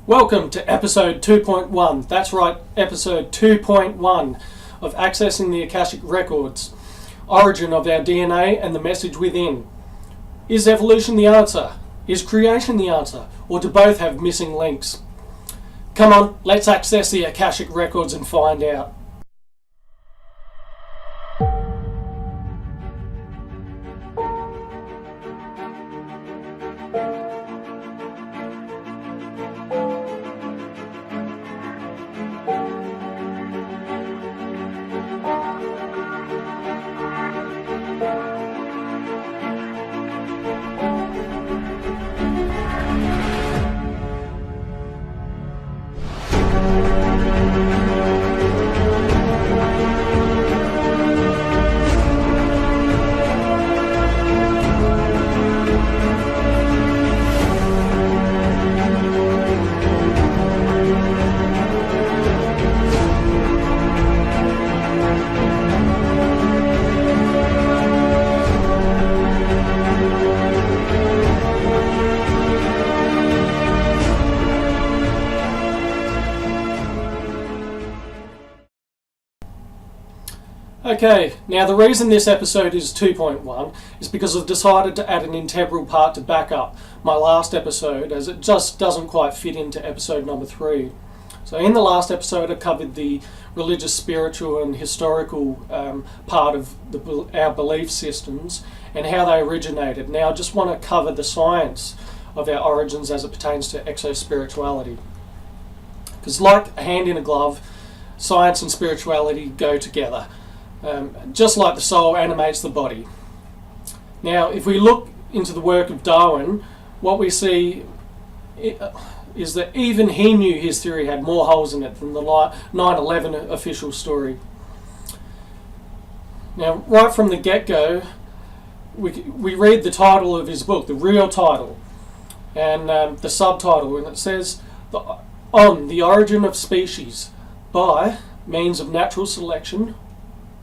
Welcome to episode 2.1. That's right, episode 2.1 of Accessing the Akashic Records. Origin of our DNA and the message within. Is evolution the answer? Is creation the answer? Or do both have missing links? Come on, let's access the Akashic Records and find out. Okay, now the reason this episode is 2.1 is because I've decided to add an integral part to back up my last episode, as it just doesn't quite fit into episode number 3. So in the last episode I covered the religious, spiritual and historical part of our belief systems and how they originated. Now I just want to cover the science of our origins as it pertains to exospirituality. Because like a hand in a glove, science and spirituality go together. Just like the soul animates the body. Now, if we look into the work of Darwin, what we see is that even he knew his theory had more holes in it than the 9/11 official story. Now, right from the get-go, we read the title of his book, the real title, and the subtitle, and it says, On the Origin of Species by Means of Natural Selection,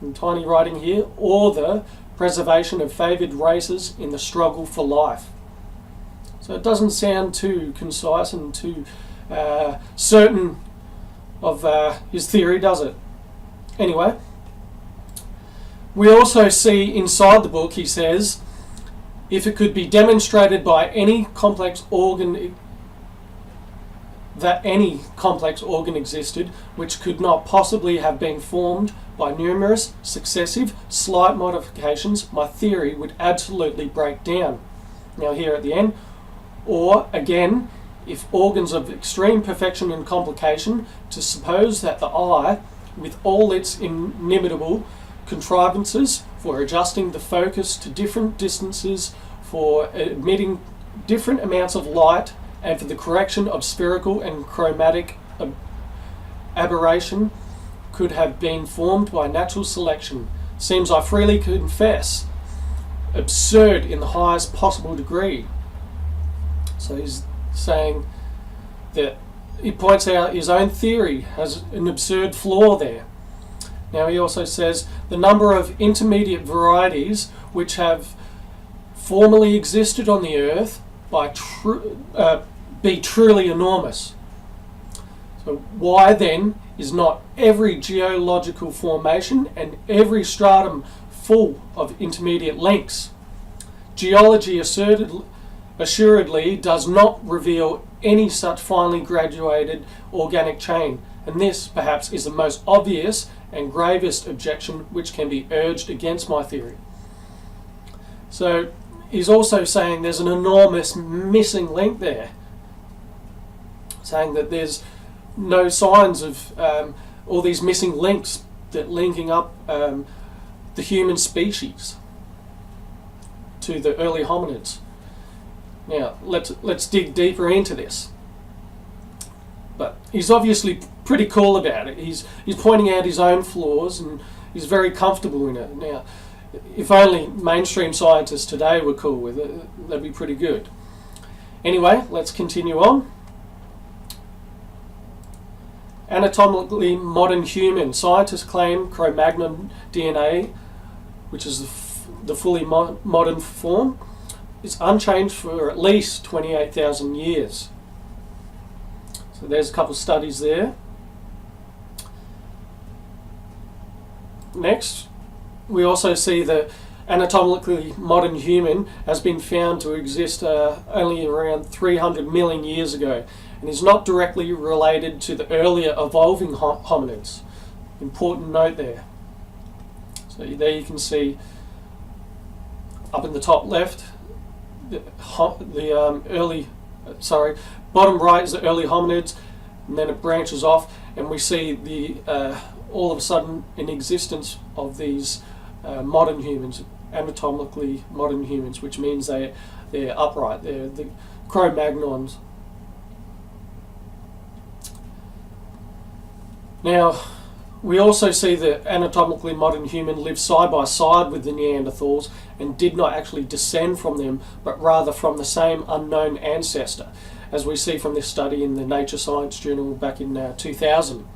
in tiny writing here, or the preservation of favoured races in the struggle for life. So it doesn't sound too concise and too certain of his theory, does it? Anyway, we also see inside the book, he says, if it could be demonstrated by any complex organ, that any complex organ existed which could not possibly have been formed by numerous, successive, slight modifications, my theory would absolutely break down. Now here at the end, or again, if organs of extreme perfection and complication, to suppose that the eye, with all its inimitable contrivances for adjusting the focus to different distances, for admitting different amounts of light, and for the correction of spherical and chromatic aberration, could have been formed by natural selection, seems, I freely confess, absurd in the highest possible degree. So he's saying that he points out his own theory has an absurd flaw there. Now he also says the number of intermediate varieties which have formerly existed on the earth be truly enormous. So why then is not every geological formation and every stratum full of intermediate links? Geology assuredly does not reveal any such finely graduated organic chain, and this perhaps is the most obvious and gravest objection which can be urged against my theory. So he's also saying there's an enormous missing link there, saying that there's no signs of all these missing links that linking up the human species to the early hominids. Now let's dig deeper into this. But he's obviously pretty cool about it. He's pointing out his own flaws and he's very comfortable in it. Now, if only mainstream scientists today were cool with it, that'd be pretty good. Anyway, let's continue on. Anatomically modern human. Scientists claim Cro-Magnon DNA, which is the fully modern form, is unchanged for at least 28,000 years. So there's a couple of studies there. Next, we also see the anatomically modern human has been found to exist only around 300 million years ago, and is not directly related to the earlier evolving hominids. Important note there. So there you can see up in the top left, bottom right is the early hominids, and then it branches off, and we see the all of a sudden an existence of these modern humans, anatomically modern humans, which means they're upright, they're the Cro-Magnons. Now, we also see the anatomically modern human live side by side with the Neanderthals and did not actually descend from them, but rather from the same unknown ancestor, as we see from this study in the Nature Science Journal back in 2000.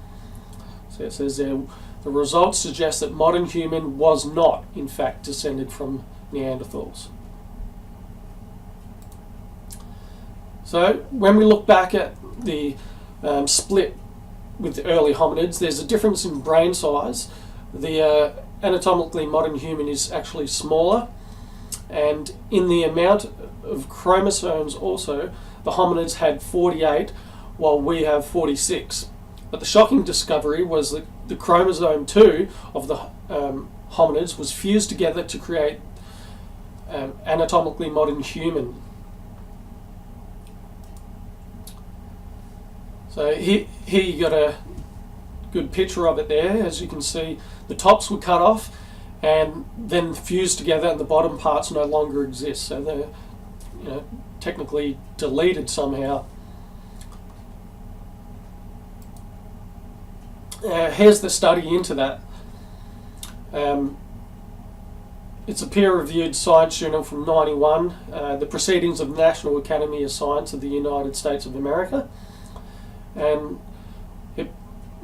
So it says there, the results suggest that modern human was not, in fact, descended from Neanderthals. So when we look back at the split with the early hominids, there's a difference in brain size. The anatomically modern human is actually smaller, and in the amount of chromosomes also, the hominids had 48 while we have 46. But the shocking discovery was that the chromosome 2 of the hominids was fused together to create anatomically modern human. So here you got a good picture of it there. As you can see, the tops were cut off and then fused together, and the bottom parts no longer exist. So they're technically deleted somehow. Here's the study into that. It's a peer-reviewed science journal from '91, the Proceedings of the National Academy of Science of the United States of America. And it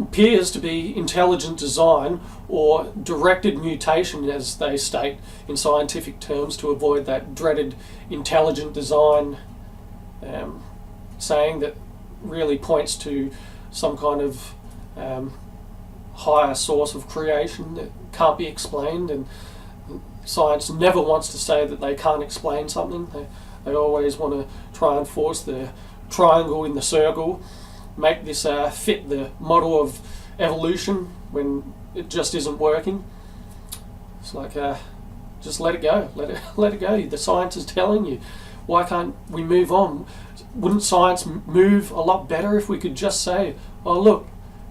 appears to be intelligent design or directed mutation, as they state in scientific terms, to avoid that dreaded intelligent design saying that really points to some kind of higher source of creation that can't be explained, and science never wants to say that they can't explain something. They always want to try and force the triangle in the circle, make this fit the model of evolution when it just isn't working. It's like, just let it go, let it go. The science is telling you. Why can't we move on? Wouldn't science move a lot better if we could just say, oh look,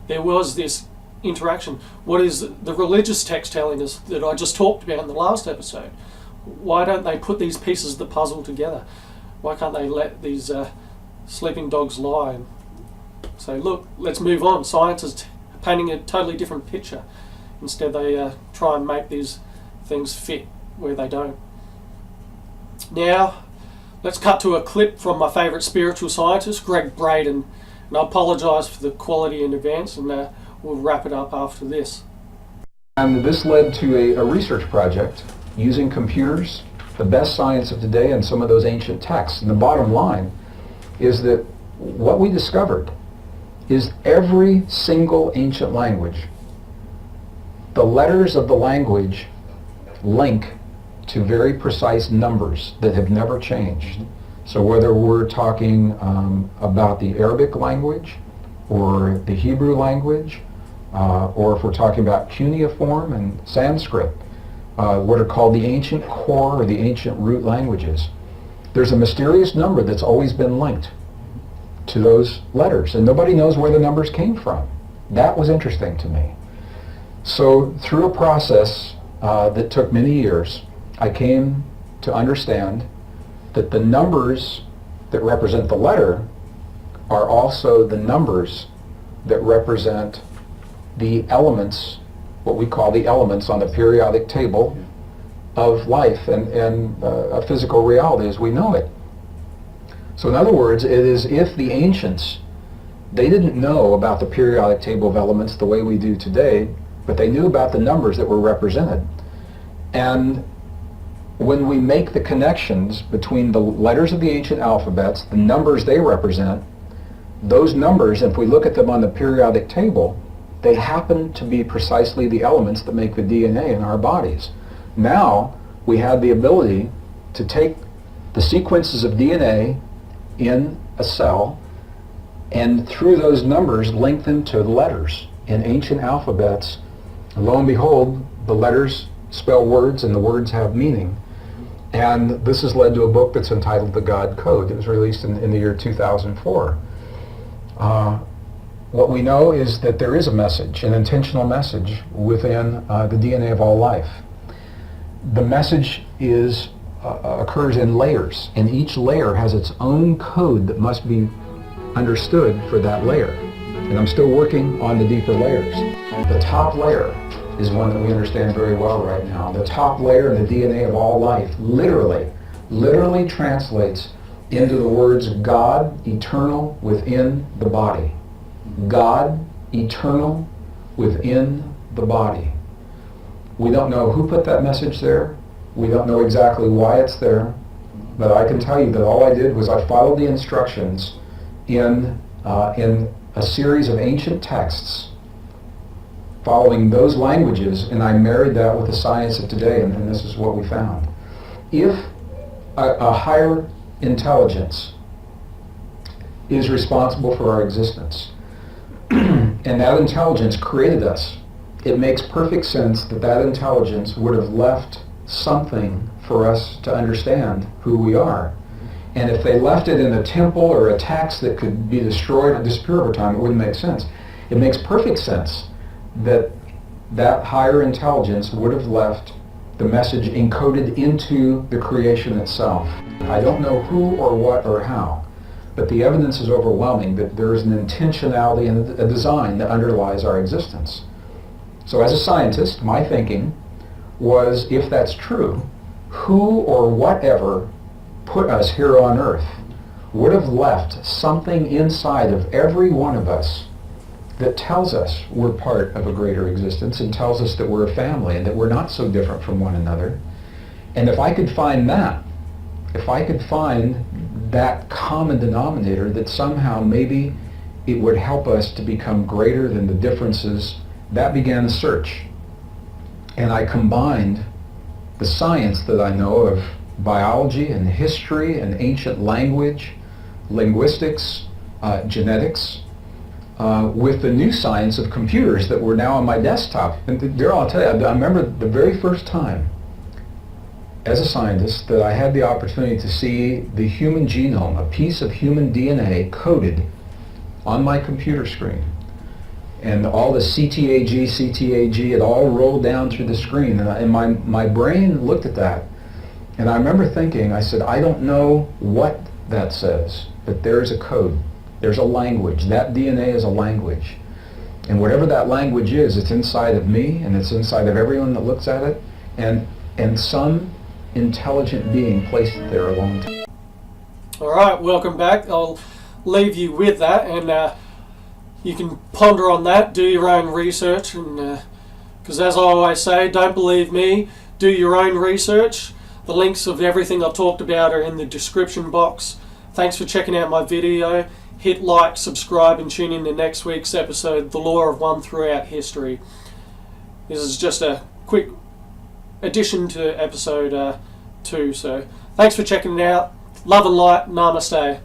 there was this interaction? What is the religious text telling us that I just talked about in the last episode? Why don't they put these pieces of the puzzle together? Why can't they let these sleeping dogs lie and say, look, let's move on? Science is painting a totally different picture. Instead they try and make these things fit where they don't. Now, let's cut to a clip from my favourite spiritual scientist, Greg Braden. And I apologise for the quality in advance, and we'll wrap it up after this. And this led to a research project using computers, the best science of today, and some of those ancient texts. And the bottom line is that what we discovered is every single ancient language, the letters of the language link to very precise numbers that have never changed. So whether we're talking about the Arabic language or the Hebrew language, or if we're talking about cuneiform and Sanskrit, what are called the ancient core or the ancient root languages, there's a mysterious number that's always been linked to those letters, and nobody knows where the numbers came from. That was interesting to me. So through a process that took many years, I came to understand that the numbers that represent the letter are also the numbers that represent the elements, what we call the elements on the periodic table of life and a physical reality as we know it. So in other words, it is if the ancients, they didn't know about the periodic table of elements the way we do today, but they knew about the numbers that were represented. And when we make the connections between the letters of the ancient alphabets, the numbers they represent, those numbers, if we look at them on the periodic table, they happen to be precisely the elements that make the DNA in our bodies. Now we have the ability to take the sequences of DNA in a cell and through those numbers link them to letters in ancient alphabets. And lo and behold, the letters spell words and the words have meaning. And this has led to a book that's entitled The God Code. It was released in the year 2004. What we know is that there is a message, an intentional message within the DNA of all life. The message occurs in layers, and each layer has its own code that must be understood for that layer. And I'm still working on the deeper layers. The top layer is one that we understand very well right now. The top layer in the DNA of all life literally translates into the words God eternal within the body. God eternal within the body. We don't know who put that message there. We don't know exactly why it's there. But I can tell you that all I did was I followed the instructions in a series of ancient texts following those languages, and I married that with the science of today, and this is what we found. If a higher intelligence is responsible for our existence, and that intelligence created us, it makes perfect sense that that intelligence would have left something for us to understand who we are. And if they left it in a temple or a text that could be destroyed and disappear over time, it wouldn't make sense. It makes perfect sense that that higher intelligence would have left the message encoded into the creation itself. I don't know who or what or how, but the evidence is overwhelming that there is an intentionality and a design that underlies our existence. So as a scientist, my thinking was, if that's true, who or whatever put us here on earth would have left something inside of every one of us that tells us we're part of a greater existence and tells us that we're a family and that we're not so different from one another. And if I could find that, if I could find that common denominator, that somehow maybe it would help us to become greater than the differences, that began a search. And I combined the science that I know of biology and history and ancient language, linguistics, genetics, with the new science of computers that were now on my desktop. And Daryl, I'll tell you, I remember the very first time as a scientist that I had the opportunity to see the human genome, a piece of human DNA coded on my computer screen. And all the CTAG, it all rolled down through the screen. And my brain looked at that. And I remember thinking, I said, I don't know what that says, but there's a code. There's a language. That DNA is a language. And whatever that language is, it's inside of me, and it's inside of everyone that looks at it. And some intelligent being placed it there a long time. All right, welcome back. I'll leave you with that, and you can ponder on that, do your own research, and because as I always say, don't believe me, do your own research. The links of everything I talked about are in the description box. Thanks for checking out my video. Hit like, subscribe, and tune in to next week's episode, The Law of One Throughout History. This is just a quick addition to episode 2. So thanks for checking it out. Love and light. Namaste.